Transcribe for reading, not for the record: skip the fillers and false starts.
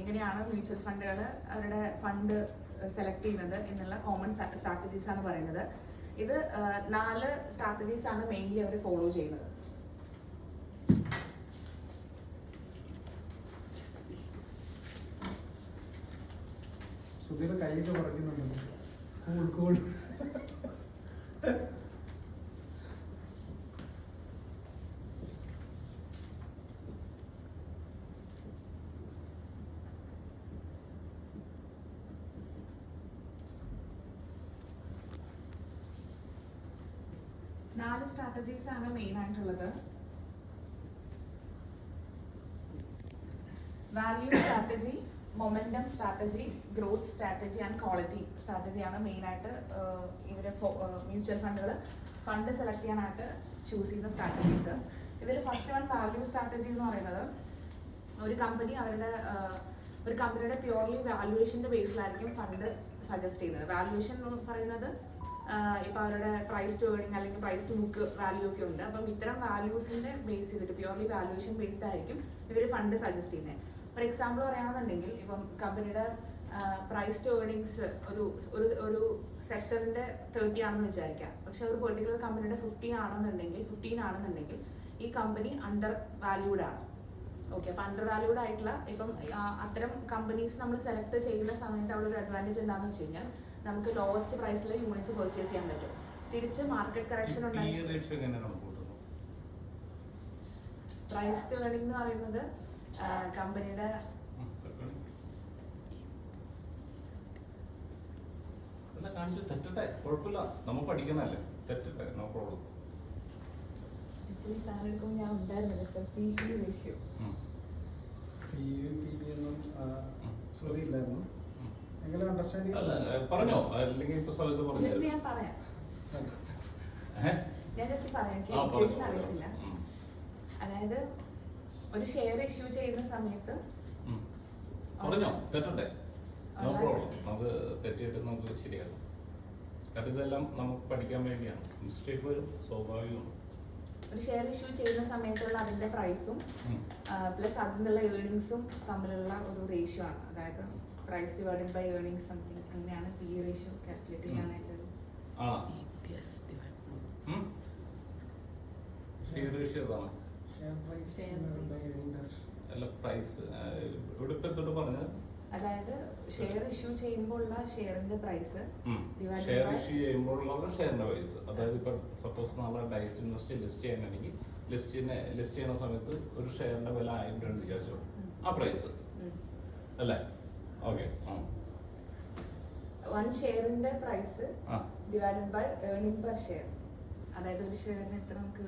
എങ്ങനെയാണ് മ്യൂച്വൽ ഫണ്ടുകൾ അവരുടെ ഫണ്ട് സെലക്ട് ചെയ്യുന്നത് എന്നുള്ള കോമൺ സ്ട്രാറ്റജീസ് ആണ് പറയുന്നത്. ഇത് 4 സ്ട്രാറ്റജീസ് ആണ് മെയിൻലി അവർ ഫോളോ ചെയ്യുന്നത്. സുധീർ കൈയൊക്കെ പറയുന്നുണ്ട്. കൂൾ 4 സ്ട്രാറ്റജീസ് ആണ് മെയിൻ ആയിട്ടുള്ളത്. Value strategy, momentum strategy, growth strategy and quality strategy ആണ് മെയിൻ ആയിട്ട് ഇവര് മ്യൂച്വൽ ഫണ്ടുകൾ ഫണ്ട് സെലക്ട് ചെയ്യാനായിട്ട് ചൂസ് ചെയ്യുന്ന സ്ട്രാറ്റജീസ്. ഇതിൽ ഫസ്റ്റ് വൺ വാല്യൂ സ്ട്രാറ്റജി എന്ന് പറയുന്നത് ഒരു കമ്പനിയുടെ പ്യൂർലി വാല്യുവേഷന്റെ ബേസിലായിരിക്കും ഫണ്ട് സജസ്റ്റ് ചെയ്യുന്നത്. വാല്യുവേഷൻ എന്ന് പറയുന്നത് ഇപ്പോൾ അവരുടെ പ്രൈസ് ടു ഏർണിംഗ് അല്ലെങ്കിൽ പ്രൈസ് ടു ബുക്ക് വാല്യൂ ഒക്കെ ഉണ്ട്. അപ്പം ഇത്തരം വാല്യൂസിന്റെ ബേസ് ചെയ്തിട്ട് പ്യൂർലി വാല്യുവേഷൻ ബേസ്ഡ് ആയിരിക്കും ഇവർ ഫണ്ട് സജസ്റ്റ് ചെയ്യുന്നത്. ഫോർ എക്സാമ്പിൾ പറയുകയാണെന്നുണ്ടെങ്കിൽ ഇപ്പം കമ്പനിയുടെ പ്രൈസ് ടു ഏർണിങ്സ് ഒരു സെക്ടറിന്റെ 30 ആണെന്ന് വിചാരിക്കാം. പക്ഷെ ഒരു പെർട്ടിക്കുലർ കമ്പനിയുടെ 15 ആണെന്നുണ്ടെങ്കിൽ ഈ കമ്പനി അണ്ടർ വാല്യൂഡ് ആണ്. ഓക്കെ, അപ്പം അണ്ടർ വാല്യൂഡ് ആയിട്ടുള്ള ഇപ്പം അത്തരം കമ്പനീസ് നമ്മൾ സെലക്ട് ചെയ്യുന്ന സമയത്ത് അവിടെ ഒരു അഡ്വാൻറ്റേജ് എന്താണെന്ന് വെച്ച് കഴിഞ്ഞാൽ നമുക്ക് ലോവസ്റ്റ് പ്രൈസിൽ യൂണിറ്റ് പർച്ചേസ് ചെയ്യാൻ പറ്റും. തിരിച്ച് മാർക്കറ്റ് കറക്ഷൻ ഉണ്ടായി പ്രൈസ് ടു ഏർണിംഗ് എന്ന് പറയുന്നത് കമ്പനിയുടെ സാധനം എടുക്കുമ്പോൾ ഞാൻ ഉണ്ടായിരുന്നില്ല സർ. PE റേഷ്യോ പറഞ്ഞോ, അല്ലെങ്കിൽ ഞാൻ പറയാം. ഞാൻ ജസ്റ്റ് പറയാം, അറിയത്തില്ല. അതായത് ഒരു ഷെയർ ഇഷ്യൂ ചെയ്യുന്ന സമയത്ത് പറഞ്ഞോ, തെറ്റട്ടെ, നോ പ്രോബ്ലം, നമുക്ക് തെറ്റിയിട്ട് നമുക്ക് ശരിയാക്കാം. കാരണം ഇതെല്ലാം നമുക്ക് പഠിക്കാൻ വേണ്ടിയാണ്. മിസ്റ്റേക്ക് വരും, സ്വാഭാവികമാണ്. ഒരു ഷെയർ ഇഷ്യൂ ചെയ്യുന്ന സമയത്തുള്ള അതിന്റെ പ്രൈസും പ്ലസ് അതിനുള്ള ഏർണിങ്സും തമ്മിലുള്ള ഒരു റേഷ്യോ ആണ്. അതായത് price divided by earnings something, അങ്ങനെയാണ് PE റേഷ്യോ കാൽക്കുലേറ്റ് ചെയ്യാനായിട്ട്. ഷെയർ റേഷ്യോ അതാണ്. അല്ല, പ്രൈസ് ഇവിടെ ഇപ്പൊ പറഞ്ഞത് അതായത് ഷെയർ ഇഷ്യൂ ചെയ്യുമ്പോഴുള്ള ഷെയറിന്റെ പ്രൈസ് ഷെയർ ഇഷ്യൂ ചെയ്യുമ്പോഴുള്ള ഷെയറിന്റെ പ്രൈസ്. അതായത് ഇപ്പൊ സപ്പോസ് നാളെ ഡൈസ് ഇൻവെസ്റ്റ് ലിസ്റ്റ് ചെയ്യാനാണെങ്കിൽ ലിസ്റ്റ് ചെയ്യുന്ന സമയത്ത് ഒരു ഷെയറിന്റെ വില 1000 രൂപ വിചാരിച്ചോ, ആ പ്രൈസ് അല്ലേ? ഓക്കെ, വൺ ഷെയറിന്റെ price divided by earning per share. അതായത് ഒരു ഷെയറിന് എത്ര നമുക്ക്